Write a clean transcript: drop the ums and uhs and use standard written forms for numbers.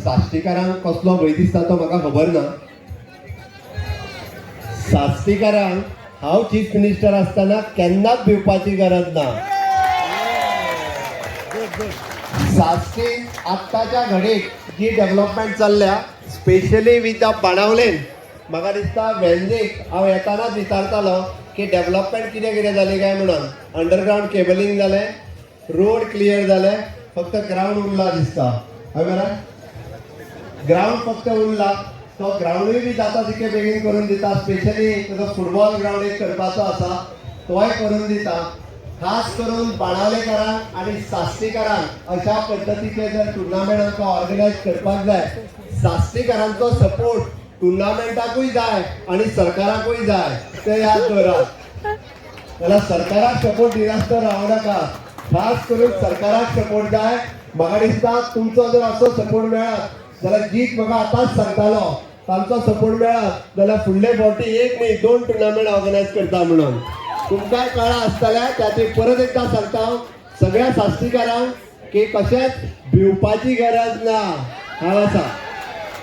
साश्टीकारांक कसलो भंय दिसता तो म्हाका खबर ना. साश्टीकारांक हांव चीफ मिनिस्टर आसतना केन्नाच भिवपाची गरज ना. साश्टीक आत्ताच्या घडीक जी डेव्हलपमेंट चल्ल्या स्पेशली विथ द बाणावलेन म्हाका दिसता वेंजेक हांव येतानाच विचारतालो की डेव्हलपमेंट कितें कितें जाली काय म्हणून. अंडरग्रावंड केबलिंग जालें, रोड क्लियर जाले, फक्त ग्राउंड उरला दिसता. हय मरे, ग्राउंड फक्त उरला. तो ग्राउंडूय बी जाता तितके बेगीन करून दिता. स्पेशली तुका फुटबॉल ग्राउंड एक करपाचो आसा तोय करून दिता. खास करून बाणावलेकारांक आनी साश्टीकारांक अशा पद्दतीचे जर टुर्नामेंट आमकां ऑर्गनायज करपाक जाय, साश्टीकारांचो सपोर्ट टुर्नामेंटाकूय जाय आनी सरकाराकूय जाय. ते याद दवरात. जाल्यार सरकाराक सपोर्ट दिनासतना रावं नाका. खास करून सरकाराक सपोर्ट जाय. म्हाका दिसता तुमचो जर असो सपोर्ट मेळत जाल्यार जीत म्हाका आतांच सांगतालो तांचो सपोर्ट मेळत जाल्यार फुडले फावटी एक न्ही 2 टुर्नामेंट ऑर्गनायज करता म्हणून. तुमकांय कळ्ळां आसतलें. त्याची परत एकदां सांगता सगळ्या साश्टीकारांक की कशेंच भिवपाची गरज ना. हांव आसा.